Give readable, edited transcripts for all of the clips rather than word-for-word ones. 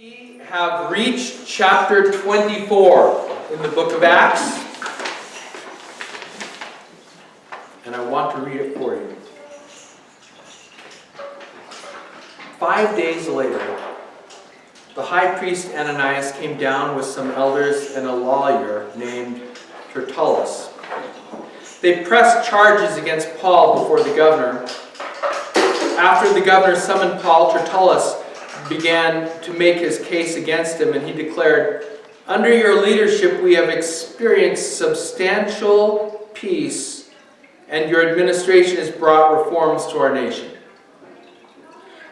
We have reached chapter 24 in the book of Acts, and I want to read it for you. 5 days later, the high priest Ananias came down with some elders and a lawyer named Tertullus. They pressed charges against Paul before the governor. After the governor summoned Paul, Tertullus began to make his case against him, and he declared, "Under your leadership we have experienced substantial peace, and your administration has brought reforms to our nation.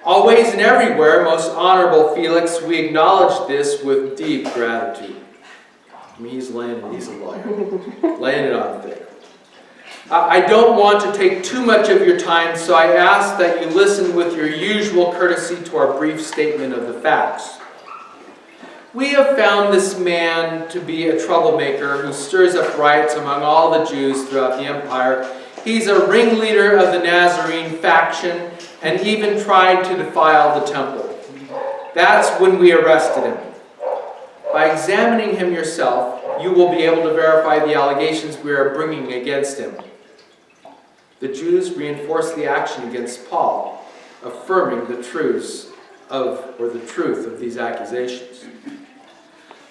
Always and everywhere, most honorable Felix, we acknowledge this with deep gratitude." I mean, he's a lawyer, laying it on thick. I don't want to take too much of your time, so I ask that you listen with your usual courtesy to our brief statement of the facts. We have found this man to be a troublemaker who stirs up riots among all the Jews throughout the empire. He's a ringleader of the Nazarene faction and even tried to defile the temple. That's when we arrested him. By examining him yourself, you will be able to verify the allegations we are bringing against him. The Jews reinforced the action against Paul, affirming the truth of these accusations.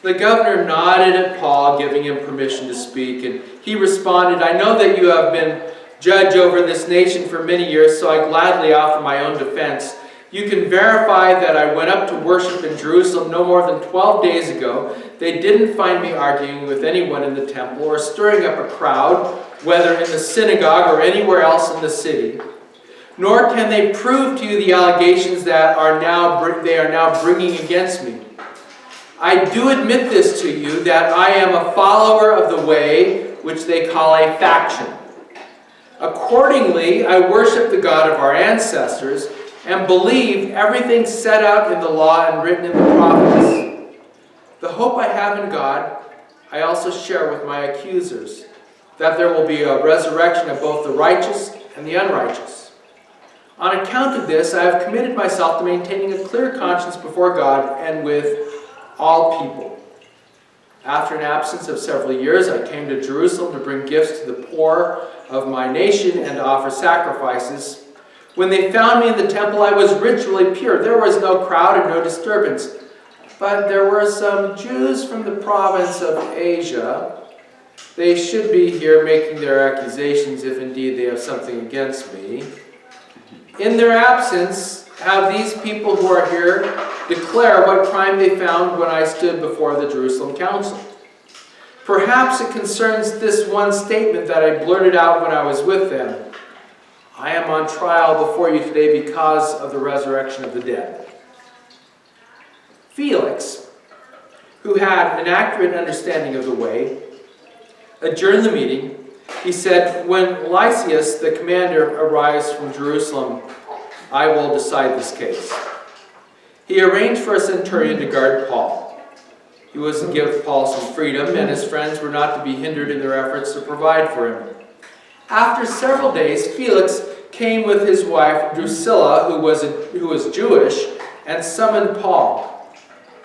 The governor nodded at Paul, giving him permission to speak, and he responded, "I know that you have been judge over this nation for many years, so I gladly offer my own defense. You can verify that I went up to worship in Jerusalem no more than 12 days ago. They didn't find me arguing with anyone in the temple or stirring up a crowd, whether in the synagogue or anywhere else in the city. Nor can they prove to you the allegations that they are now bringing against me. I do admit this to you, that I am a follower of the way, which they call a faction. Accordingly, I worship the God of our ancestors and believe everything set out in the law and written in the prophets. The hope I have in God, I also share with my accusers, that there will be a resurrection of both the righteous and the unrighteous. On account of this, I have committed myself to maintaining a clear conscience before God and with all people. After an absence of several years, I came to Jerusalem to bring gifts to the poor of my nation and to offer sacrifices. When they found me in the temple, I was ritually pure. There was no crowd and no disturbance. But there were some Jews from the province of Asia. They should be here making their accusations if indeed they have something against me. In their absence, have these people who are here declare what crime they found when I stood before the Jerusalem council. Perhaps it concerns this one statement that I blurted out when I was with them. I am on trial before you today because of the resurrection of the dead." Felix, who had an accurate understanding of the way, adjourned the meeting. He said, "When Lysias, the commander, arrives from Jerusalem, I will decide this case." He arranged for a centurion to guard Paul. He was to give Paul some freedom, and his friends were not to be hindered in their efforts to provide for him. After several days, Felix came with his wife Drusilla, who was Jewish, and summoned Paul.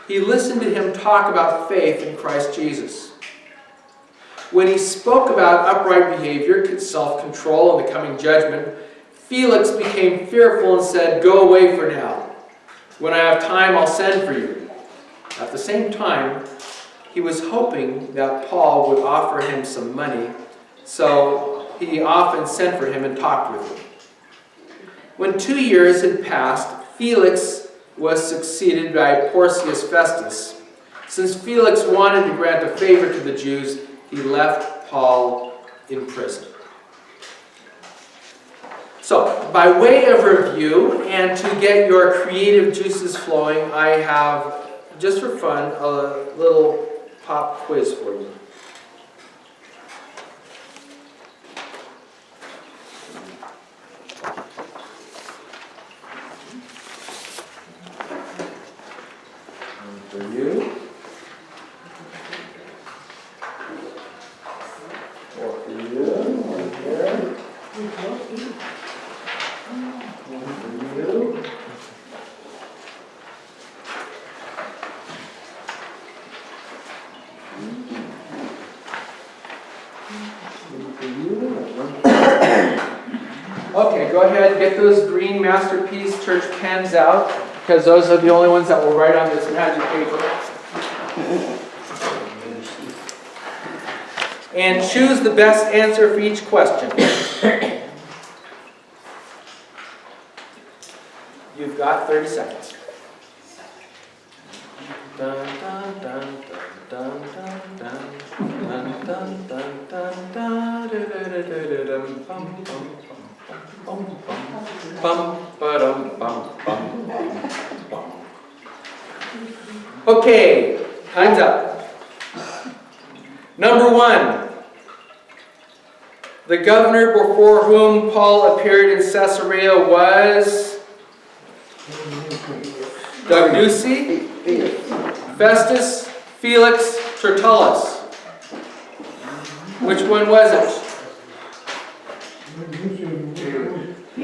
He listened to him talk about faith in Christ Jesus. When he spoke about upright behavior, self-control, and the coming judgment, Felix became fearful and said, "Go away for now. When I have time, I'll send for you." At the same time, he was hoping that Paul would offer him some money, so he often sent for him and talked with him. When 2 years had passed, Felix was succeeded by Porcius Festus. Since Felix wanted to grant a favor to the Jews, he left Paul in prison. So, by way of review, and to get your creative juices flowing, I have, just for fun, a little pop quiz for you. One for you. Four for you. One here. One for you. get those green Masterpiece Church pens out, because those are the only ones that will write on this magic paper. And choose the best answer for each question. You've got 30 seconds. Dun, dun, dun, dun, dun, dun, dun, dun, dun, dun, dun, dun, bum, bum, bum, ba-dum, bum, bum, bum. Okay, time's up. Number 1. The governor before whom Paul appeared in Caesarea was Dugnusi, Festus, Felix, Tertullus. Which one was it?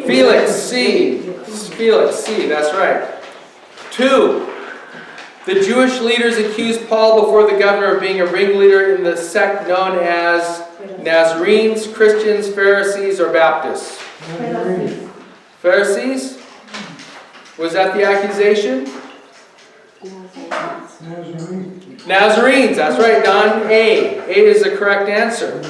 Felix, C. Felix, C, that's right. 2. The Jewish leaders accused Paul before the governor of being a ringleader in the sect known as Nazarenes, Christians, Pharisees, or Baptists. Pharisees? Was that the accusation? Nazarenes, that's right, Don. A. A is the correct answer.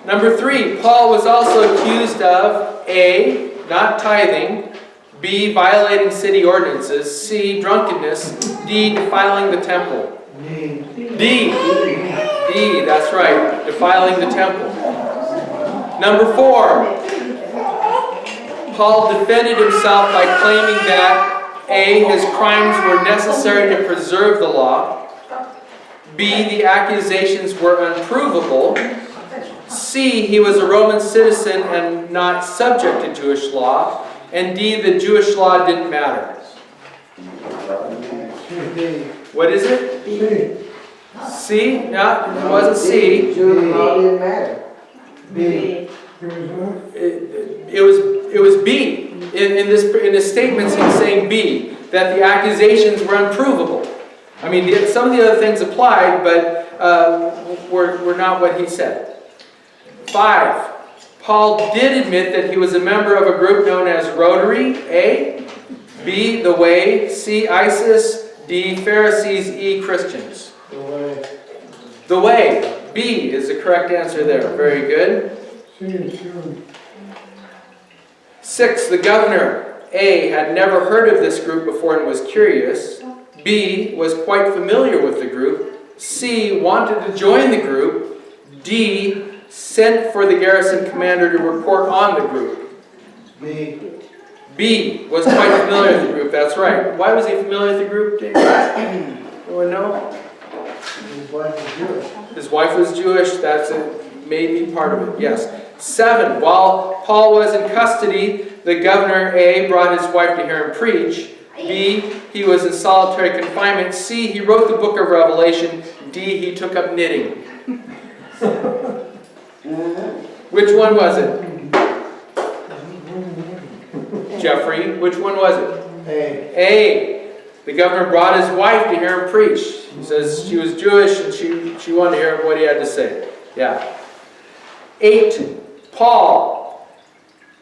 Number 3, Paul was also accused of A. Not tithing, B. Violating city ordinances, C. Drunkenness, D. Defiling the temple. D. D, that's right, defiling the temple. Number 4, Paul defended himself by claiming that A. His crimes were necessary to preserve the law, B. The accusations were unprovable, C. He was a Roman citizen and not subject to Jewish law, and D. The Jewish law didn't matter. What is it? C? No, it wasn't C. Jewish law didn't matter. B. It was B. In this statement, he's saying B, that the accusations were unprovable. I mean, some of the other things applied, but were not what he said. 5. Paul did admit that he was a member of a group known as Rotary, A. B. The Way, C. ISIS, D. Pharisees, E. Christians. The way. The Way, B is the correct answer there. Very good. 6. The governor, A. had never heard of this group before and was curious. B. was quite familiar with the group. C. wanted to join the group. D. sent for the garrison commander to report on the group. B. B. was quite familiar with the group. That's right. Why was he familiar with the group, Dave? Anyone know? His wife was Jewish. His wife was Jewish. That's maybe part of it. Yes. 7. While Paul was in custody, the governor, A. brought his wife to hear him preach. B. he was in solitary confinement. C. he wrote the book of Revelation. D. he took up knitting. Which one was it? Jeffrey, which one was it? A. A. The governor brought his wife to hear him preach. He says she was Jewish and she wanted to hear what he had to say. Yeah. 8. Paul.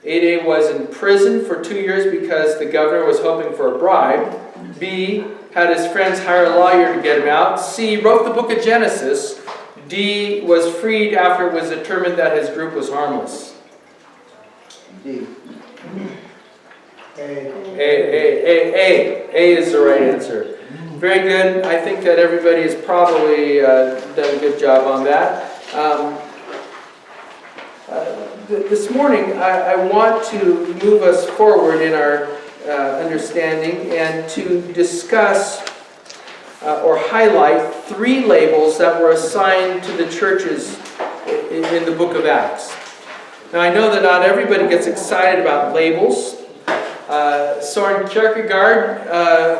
8A was in prison for 2 years because the governor was hoping for a bribe. B. had his friends hire a lawyer to get him out. C. wrote the book of Genesis. D. was freed after it was determined that his group was harmless. D. A. A is the right answer. Very good. I think that everybody has probably done a good job on that. This morning, I want to move us forward in our understanding and to discuss or highlight 3 labels that were assigned to the churches in the book of Acts. Now, I know that not everybody gets excited about labels. Søren Kierkegaard,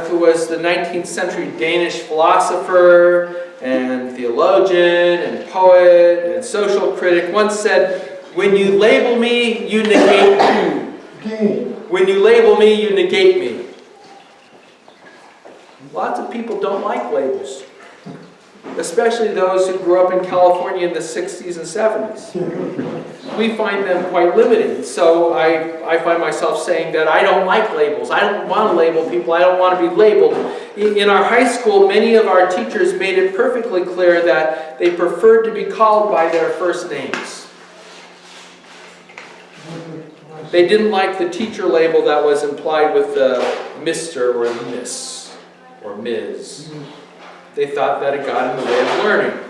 who was the 19th century Danish philosopher and theologian and poet and social critic, once said, "When you label me, you negate me. When you label me, you negate me." Lots of people don't like labels, especially those who grew up in California in the 60s and 70s. we find them quite limiting. So I find myself saying that I don't like labels. I don't want to label people. I don't want to be labeled. In our high school, many of our teachers made it perfectly clear that they preferred to be called by their first names. They didn't like the teacher label that was implied with the Mr. or Miss or Ms. They thought that it got in the way of learning.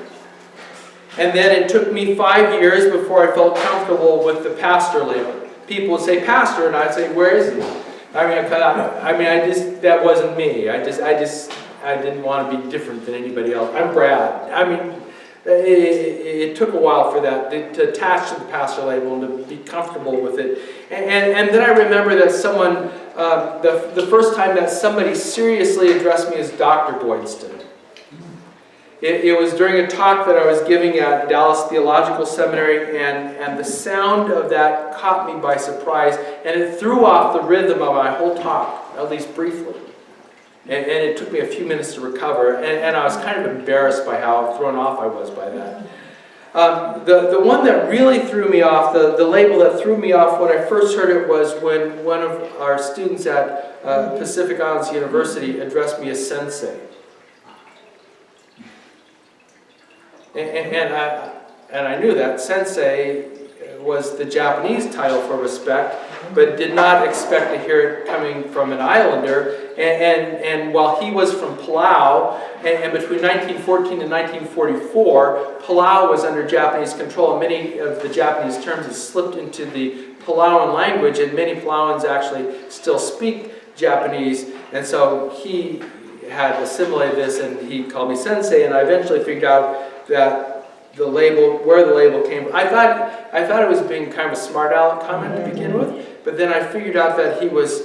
And then it took me 5 years before I felt comfortable with the pastor label. People would say pastor, and I'd say, where is he? That wasn't me. I didn't want to be different than anybody else. I'm Brad. It took a while for that to attach to the pastor label and to be comfortable with it. And then I remember that someone, the first time that somebody seriously addressed me as Dr. Boydston. It was during a talk that I was giving at Dallas Theological Seminary, and the sound of that caught me by surprise, and it threw off the rhythm of my whole talk, at least briefly. And it took me a few minutes to recover, and I was kind of embarrassed by how thrown off I was by that. The one that really threw me off, the label that threw me off when I first heard it, was when one of our students at Pacific Islands University addressed me as sensei. And I knew that sensei was the Japanese title for respect, but did not expect to hear it coming from an islander. And while he was from Palau, and between 1914 and 1944, Palau was under Japanese control, and many of the Japanese terms had slipped into the Palauan language, and many Palauans actually still speak Japanese, and so he had assimilated this, and he called me sensei, and I eventually figured out that where the label came from. I thought it was being kind of a smart aleck comment to begin with, but then I figured out that he was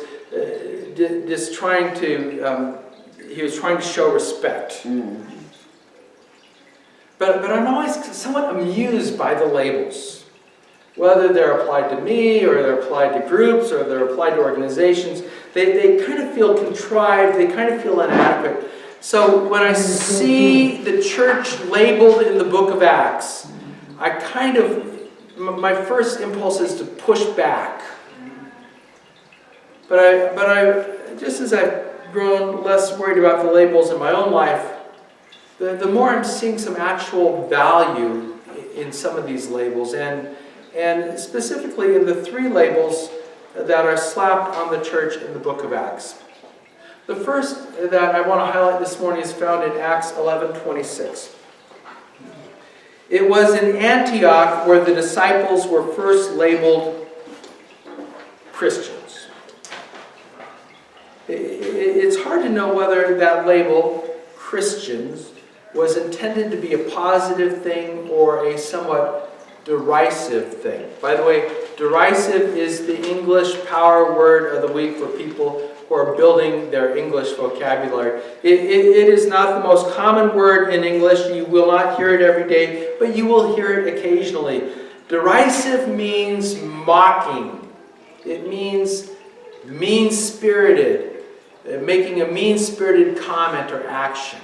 just trying to show respect. But I'm always somewhat amused by the labels, whether they're applied to me or they're applied to groups or they're applied to organizations. They kind of feel contrived. They kind of feel inadequate. So when I see the church labeled in the book of Acts, my first impulse is to push back. But I just as I've grown less worried about the labels in my own life, the more I'm seeing some actual value in some of these labels, and specifically in the 3 labels that are slapped on the church in the book of Acts. The first that I want to highlight this morning is found in Acts 11:26. It was in Antioch where the disciples were first labeled Christians. It's hard to know whether that label, Christians, was intended to be a positive thing or a somewhat derisive thing. By the way, derisive is the English power word of the week for people who are building their English vocabulary. It is not the most common word in English. You will not hear it every day, but you will hear it occasionally. Derisive means mocking. It means mean-spirited, making a mean-spirited comment or action.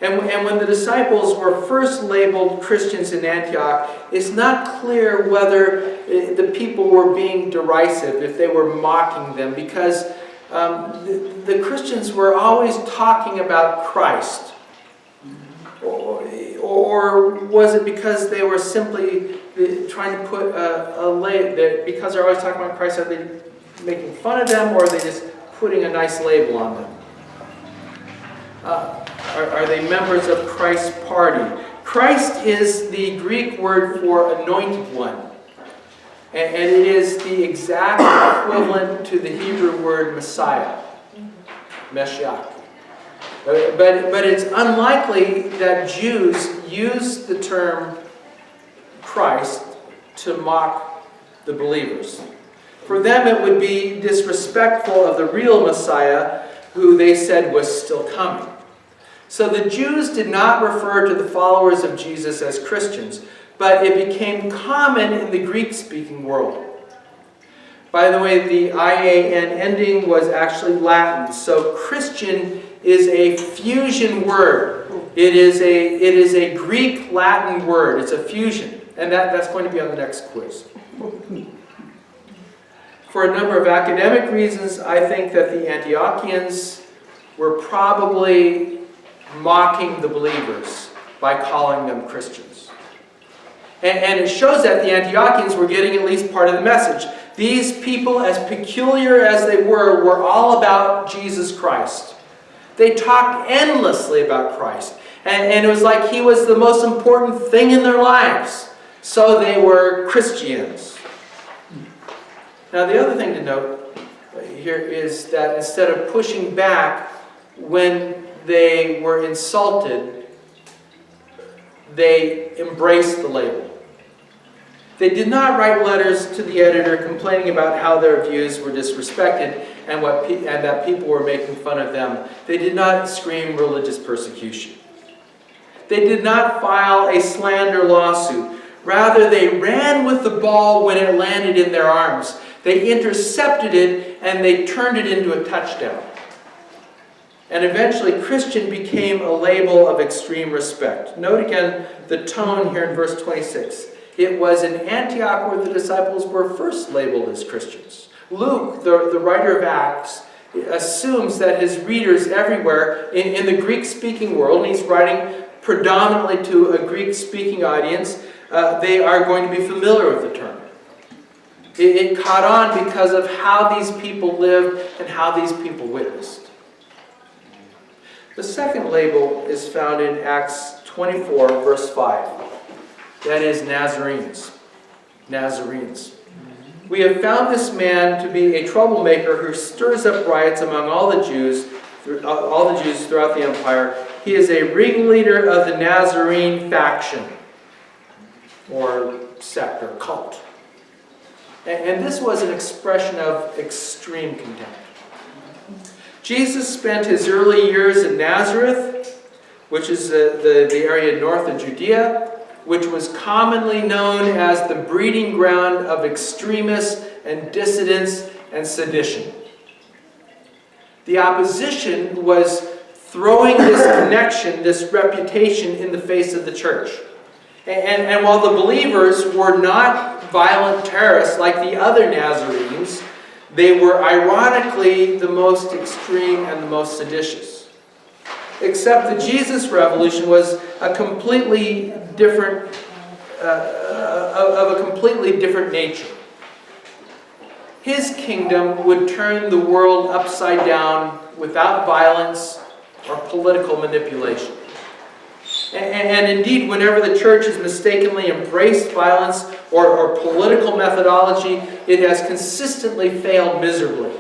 And when the disciples were first labeled Christians in Antioch, it's not clear whether the people were being derisive, if they were mocking them, because the Christians were always talking about Christ. Or was it because they were simply trying to put a label, because they're always talking about Christ, are they making fun of them, or are they just putting a nice label on them? Are they members of Christ's party? Christ is the Greek word for anointed one. And it is the exact equivalent to the Hebrew word Messiah, Meshiach. But it's unlikely that Jews use the term Christ to mock the believers. For them it would be disrespectful of the real Messiah, who they said was still coming. So the Jews did not refer to the followers of Jesus as Christians, but it became common in the Greek-speaking world. By the way, the IAN ending was actually Latin, so Christian is a fusion word. It is a Greek-Latin word. It's a fusion. And that's going to be on the next quiz. For a number of academic reasons, I think that the Antiochians were probably mocking the believers by calling them Christians. And it shows that the Antiochians were getting at least part of the message. These people, as peculiar as they were all about Jesus Christ. They talked endlessly about Christ. And it was like he was the most important thing in their lives. So they were Christians. Now the other thing to note here is that instead of pushing back when they were insulted, they embraced the label. They did not write letters to the editor complaining about how their views were disrespected and that people were making fun of them. They did not scream religious persecution. They did not file a slander lawsuit. Rather, they ran with the ball when it landed in their arms. They intercepted it and they turned it into a touchdown. And eventually, Christian became a label of extreme respect. Note again the tone here in verse 26. It was in Antioch where the disciples were first labeled as Christians. Luke, the writer of Acts, assumes that his readers everywhere in the Greek-speaking world, and he's writing predominantly to a Greek-speaking audience, they are going to be familiar with the term. It caught on because of how these people lived and how these people witnessed. The second label is found in Acts 24, verse 5. That is Nazarenes. Nazarenes. We have found this man to be a troublemaker who stirs up riots among all the Jews throughout the empire. He is a ringleader of the Nazarene faction, or sect, or cult. And this was an expression of extreme contempt. Jesus spent his early years in Nazareth, which is the area north of Judea, which was commonly known as the breeding ground of extremists and dissidents and sedition. The opposition was throwing this connection, this reputation in the face of the church. And while the believers were not violent terrorists like the other Nazarenes, they were ironically the most extreme and the most seditious. Except the Jesus revolution was a completely different, of a completely different nature. His kingdom would turn the world upside down without violence or political manipulation. And indeed, whenever the church has mistakenly embraced violence or political methodology, it has consistently failed miserably.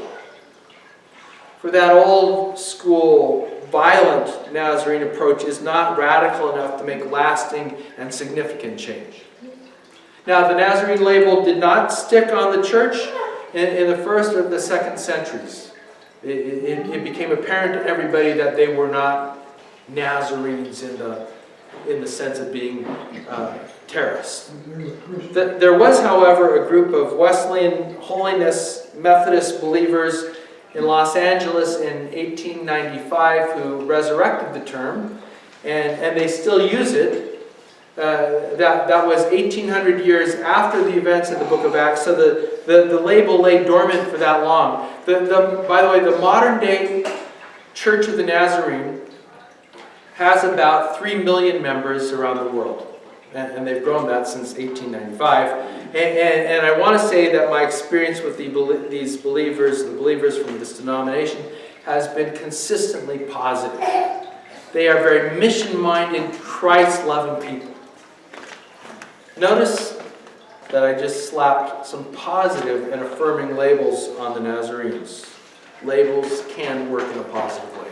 For that old school, violent Nazarene approach is not radical enough to make lasting and significant change. Now, the Nazarene label did not stick on the church in the first or the second centuries. It became apparent to everybody that they were not Nazarenes in the sense of being terrorists. There was, however, a group of Wesleyan Holiness Methodist believers in Los Angeles in 1895 who resurrected the term, and they still use it. That was 1800 years after the events in the book of Acts, so the label lay dormant for that long. By the way, the modern day Church of the Nazarene has about 3 million members around the world. And they've grown that since 1895. And I want to say that my experience with these believers, the believers from this denomination, has been consistently positive. They are very mission-minded, Christ-loving people. Notice that I just slapped some positive and affirming labels on the Nazarenes. Labels can work in a positive way.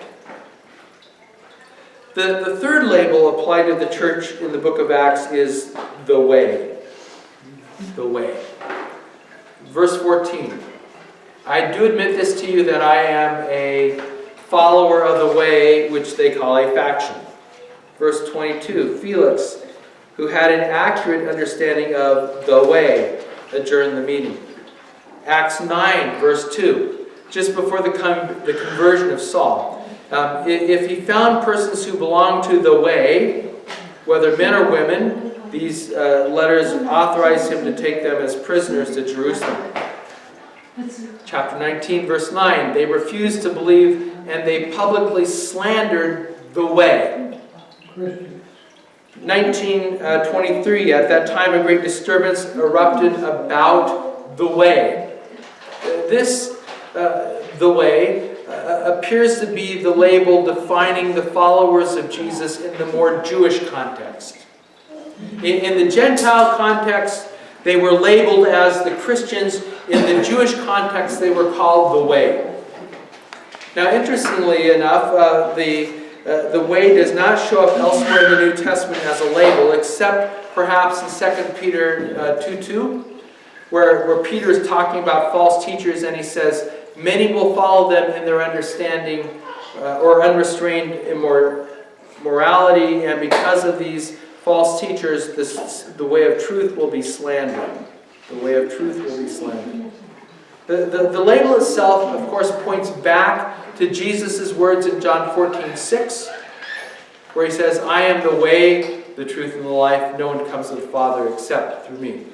The third label applied to the church in the book of Acts is the way. The way. Verse 14. I do admit this to you that I am a follower of the way, which they call a faction. Verse 22. Felix, who had an accurate understanding of the way, adjourned the meeting. Acts 9, verse 2. Just before the conversion of Saul. If he found persons who belonged to the way, whether men or women, these letters authorized him to take them as prisoners to Jerusalem. Chapter 19, verse 9, they refused to believe and they publicly slandered the way. 1923, at that time a great disturbance erupted about the way. This, the way, appears to be the label defining the followers of Jesus in the more Jewish context. In the Gentile context, they were labeled as the Christians. In the Jewish context, they were called the Way. Now, interestingly enough, the Way does not show up elsewhere in the New Testament as a label, except perhaps in 2 Peter 2:2, where Peter is talking about false teachers, and he says, many will follow them in their understanding or unrestrained immorality, and because of these false teachers, the way of truth will be slandered. The way of truth will be slandered. The label itself, of course, points back to Jesus' words in John 14:6, where he says, I am the way, the truth, and the life. No one comes to the Father except through me.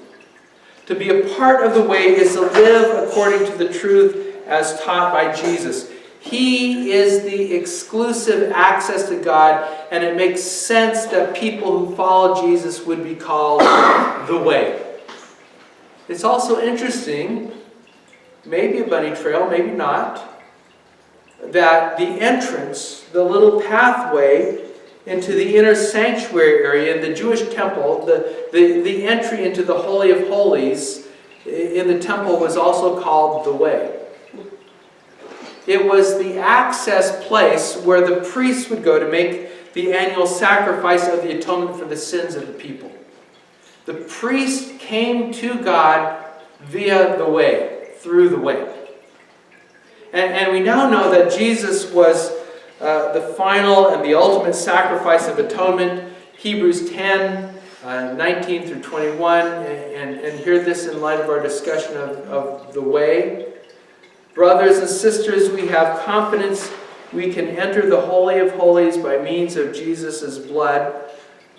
To be a part of the way is to live according to the truth as taught by Jesus. He is the exclusive access to God, and it makes sense that people who follow Jesus would be called the Way. It's also interesting, maybe a bunny trail, maybe not, that the entrance, the little pathway into the inner sanctuary area in the Jewish temple, the entry into the Holy of Holies in the temple was also called the Way. It was the access place where the priests would go to make the annual sacrifice of the atonement for the sins of the people. The priest came to God via the Way, through the Way. And we now know that Jesus was the final and the ultimate sacrifice of atonement. Hebrews 10, 19 through 21. And hear this in light of our discussion of the Way. Brothers and sisters, we have confidence we can enter the Holy of Holies by means of Jesus' blood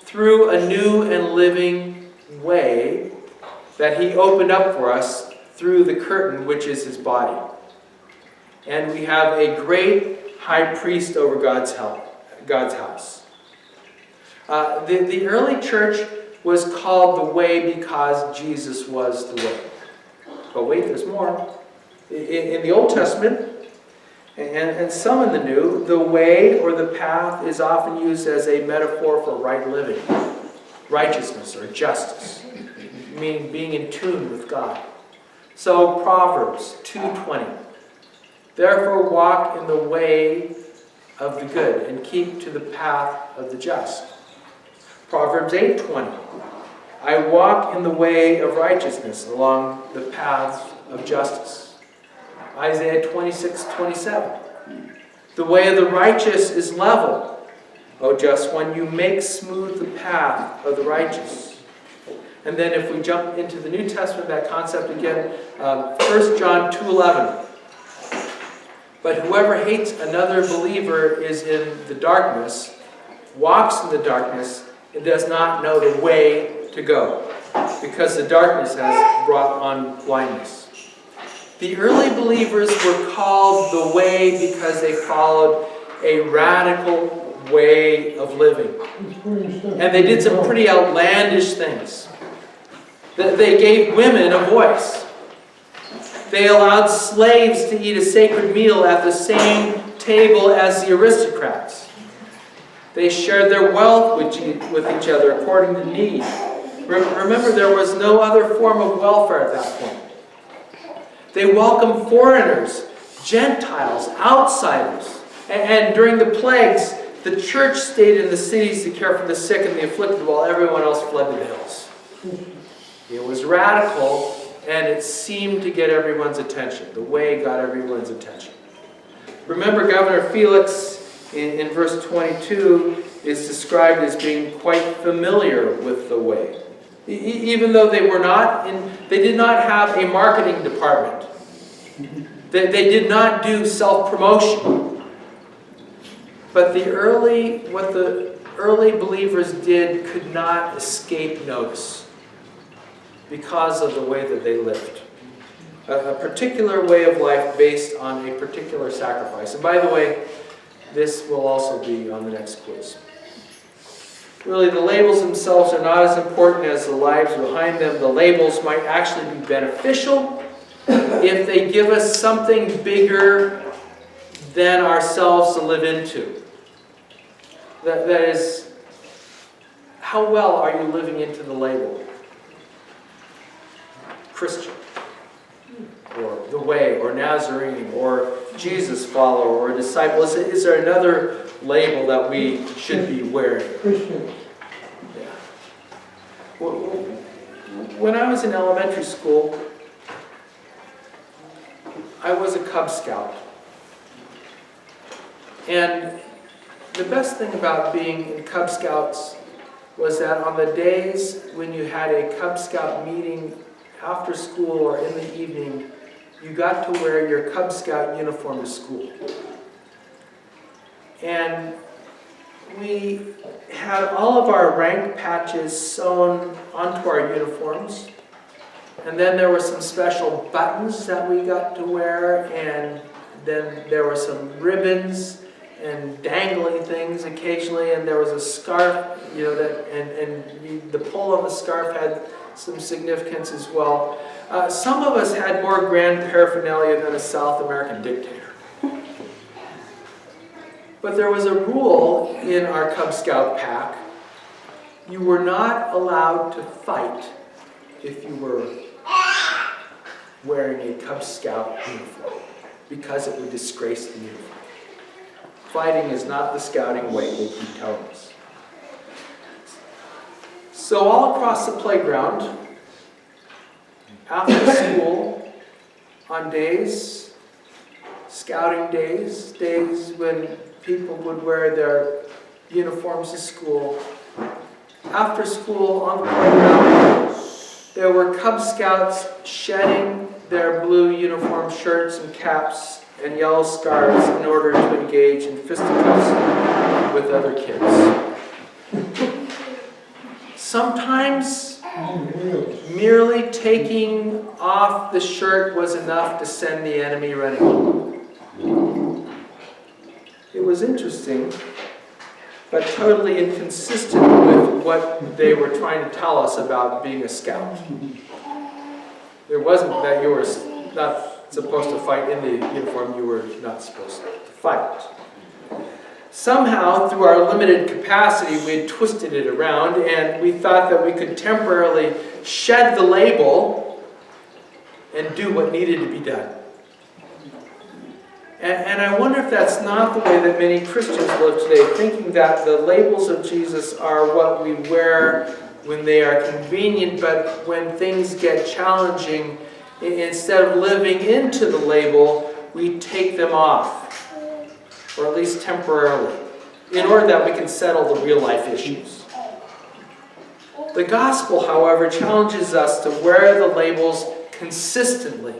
through a new and living way that he opened up for us through the curtain, which is his body. And we have a great high priest over God's house. The early church was called the Way because Jesus was the Way. But wait, there's more. In the Old Testament, and some in the New, the way or the path is often used as a metaphor for right living, righteousness or justice, meaning being in tune with God. So Proverbs 2:20, therefore walk in the way of the good and keep to the path of the just. Proverbs 8:20, I walk in the way of righteousness along the paths of justice. Isaiah 26:27. The way of the righteous is level, O just one. You make smooth the path of the righteous. And then if we jump into the New Testament, that concept again, 1 John 2:11. But whoever hates another believer is in the darkness, walks in the darkness, and does not know the way to go, because the darkness has brought on blindness. The early believers were called the Way because they followed a radical way of living. And they did some pretty outlandish things. They gave women a voice. They allowed slaves to eat a sacred meal at the same table as the aristocrats. They shared their wealth with each other according to need. Remember, there was no other form of welfare at that point. They welcomed foreigners, Gentiles, outsiders. And during the plagues, the church stayed in the cities to care for the sick and the afflicted while everyone else fled to the hills. It was radical, and it seemed to get everyone's attention. The Way got everyone's attention. Remember, Governor Felix, in verse 22, is described as being quite familiar with the Way. Even though they did not have a marketing department. They did not do self-promotion. But what the early believers did could not escape notice because of the way that they lived. A particular way of life based on a particular sacrifice. And by the way, this will also be on the next quiz. Really, the labels themselves are not as important as the lives behind them. The labels might actually be beneficial if they give us something bigger than ourselves to live into. That is, how well are you living into the label? Christian, or the way, or Nazarene, or Jesus follower, or disciple. Is there another label that we should be wearing? Christian. Yeah. When I was in elementary school, I was a Cub Scout. And the best thing about being in Cub Scouts was that on the days when you had a Cub Scout meeting after school or in the evening, you got to wear your Cub Scout uniform to school. And we had all of our rank patches sewn onto our uniforms. And then there were some special buttons that we got to wear, and then there were some ribbons and dangling things occasionally, and there was a scarf, and the pull on the scarf had some significance as well. Some of us had more grand paraphernalia than a South American dictator. But there was a rule in our Cub Scout pack. You were not allowed to fight if you were wearing a Cub Scout uniform, because it would disgrace the uniform. Fighting is not the scouting way, they keep telling us. So all across the playground, after school, on days, scouting days, days when people would wear their uniforms to school, after school on the playground, there were Cub Scouts shedding their blue uniform shirts and caps and yellow scarves in order to engage in fisticuffs with other kids. Sometimes merely taking off the shirt was enough to send the enemy running. It was interesting, but totally inconsistent with what they were trying to tell us about being a scout. It wasn't that you were not supposed to fight in the uniform, you were not supposed to fight. Somehow, through our limited capacity, we had twisted it around, and we thought that we could temporarily shed the label and do what needed to be done. And I wonder if that's not the way that many Christians live today, thinking that the labels of Jesus are what we wear when they are convenient, but when things get challenging, instead of living into the label, we take them off, or at least temporarily, in order that we can settle the real life issues. The gospel, however, challenges us to wear the labels consistently.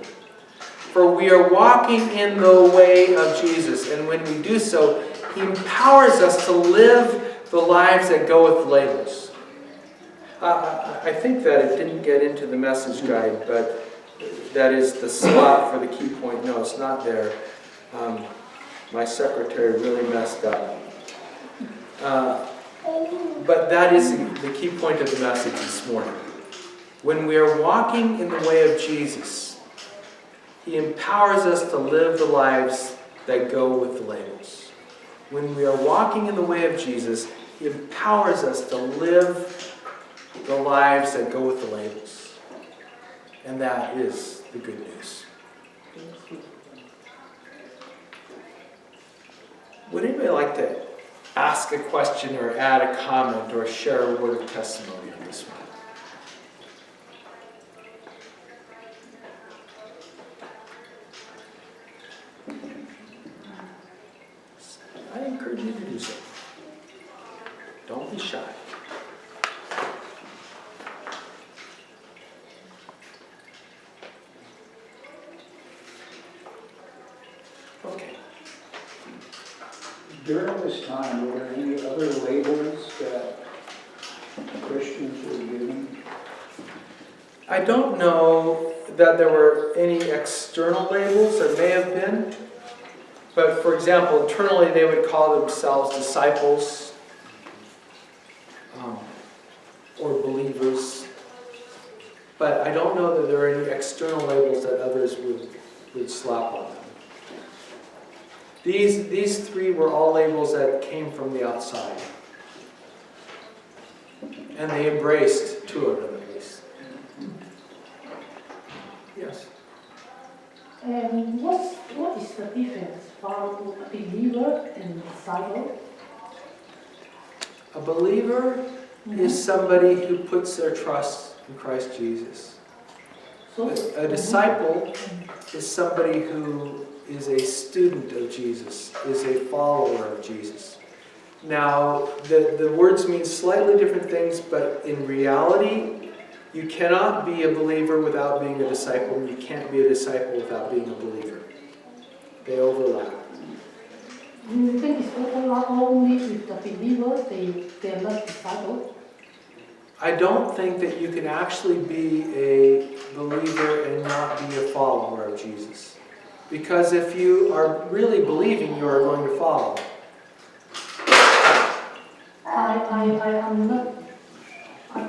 For we are walking in the way of Jesus, and when we do so, He empowers us to live the lives that go with labels. I think that it didn't get into the message guide, but that is the slot for the key point. No, it's not there. My secretary really messed up. But that is the key point of the message this morning. When we are walking in the way of Jesus, He empowers us to live the lives that go with the labels. When we are walking in the way of Jesus, He empowers us to live the lives that go with the labels. And that is the good news. Would anybody like to ask a question or add a comment or share a word of testimony on this one? I encourage you to do so. Don't be shy. Okay. During this time, were there any other labels that Christians were given? I don't know that there were any external labels. There may have been. But for example, internally they would call themselves disciples or believers. But I don't know that there are any external labels that others would slap on them. These three were all labels that came from the outside. And they embraced two of them at least. Yes? And what is the difference from a believer and disciple? A believer is somebody who puts their trust in Christ Jesus. So, A disciple is somebody who is a student of Jesus, is a follower of Jesus. Now, the words mean slightly different things, but in reality, you cannot be a believer without being a disciple, and you can't be a disciple without being a believer. They overlap. you think it's overlap only with the believer, they are not disciple? I don't think that you can actually be a believer and not be a follower of Jesus. Because if you are really believing, you are going to follow. I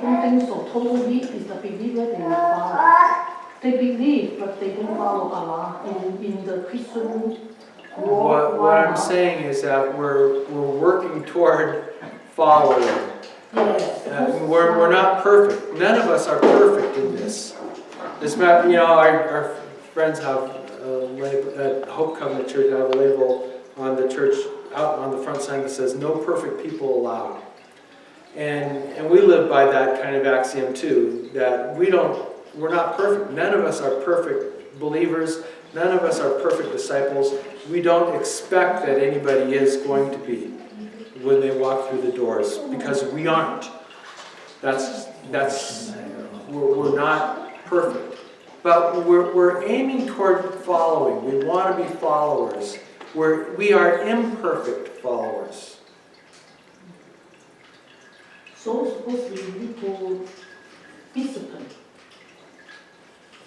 don't think so. Totally is the believer they will follow. They believe, but they don't follow Allah in the Christian world. What I'm saying is that we're working toward following. Yes. We're not perfect. None of us are perfect in this. Our friends have a label at Hope Covenant Church. Have a label on the church out on the front sign that says "No perfect people allowed." And we live by that kind of axiom too. That we're not perfect. None of us are perfect believers. None of us are perfect disciples. We don't expect that anybody is going to be when they walk through the doors, because we aren't. We're not perfect. But we're aiming toward following. We want to be followers. We are imperfect followers. So supposed we need to discipline.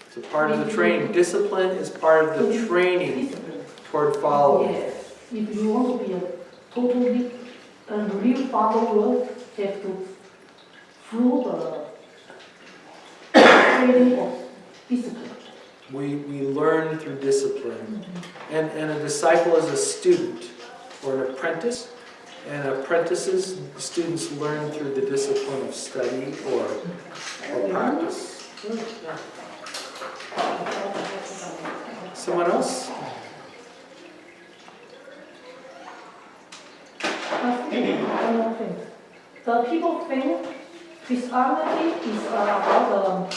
It's a part of the training. Discipline is part of the training Discipline. toward following. Yes. If you want to be a totally real follower, you have to through the training of discipline. We learn through discipline. And a disciple is a student or an apprentice. And apprentices, students learn through the discipline of study or practice. Someone else? The people think Christianity is about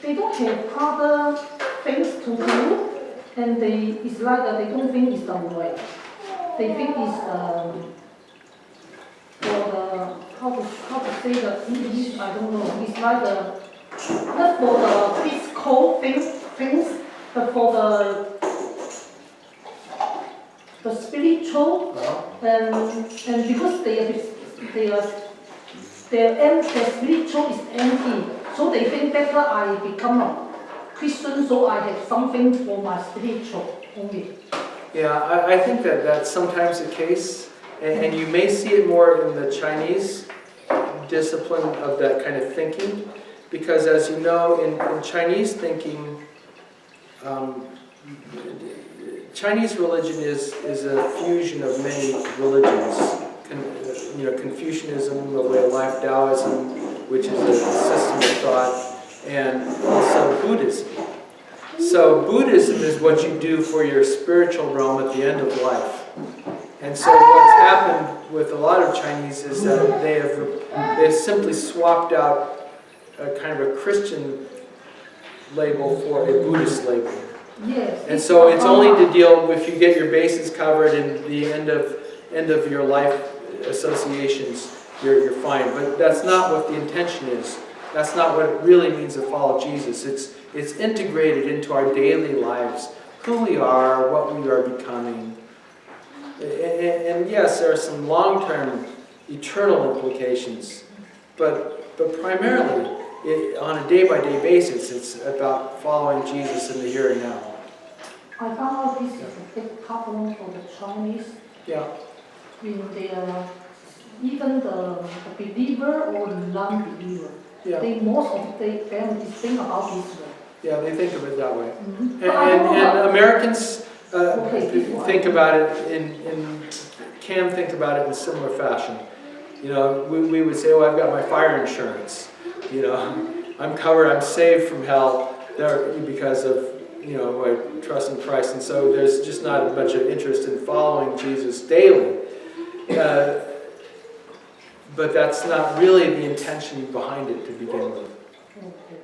they don't have other things to do, and it's like they don't think it's the way. They think it's for the how to say the English, I don't know. It's like not for the physical things, but for the spiritual, and because their spiritual is empty, so they think better I become a Christian, so I have something for my spiritual only. Yeah, I think that's sometimes the case, and you may see it more in the Chinese discipline of that kind of thinking, because as you know, in Chinese thinking, Chinese religion is a fusion of many religions. Confucianism, the way of life, Taoism, which is a system of thought, and also Buddhism. So Buddhism is what you do for your spiritual realm at the end of life. And so what's happened with a lot of Chinese is that they've simply swapped out a kind of a Christian label for a Buddhist label. Yes. And so it's only to deal if you get your bases covered in the end of your life associations, you're fine. But that's not what the intention is. That's not what it really means to follow Jesus. It's integrated into our daily lives. who we are, what we are becoming. And yes, there are some long-term, eternal implications, but primarily, on a day-by-day basis, it's about following Jesus in the here and now. I found out this is a big problem for the Chinese Yeah, in their, even the believer or the non-believer. yeah, They most of them think about this way. yeah, they think of it that way. Mhm. But I don't know And about- Americans Okay, think about it can think about it in similar fashion. You know, we would say, oh, I've got my fire insurance. You know, I'm covered, I'm saved from hell there because of, you know, my trust in Christ. And so there's just not a bunch of interest in following Jesus daily. But that's not really the intention behind it to begin with. Okay.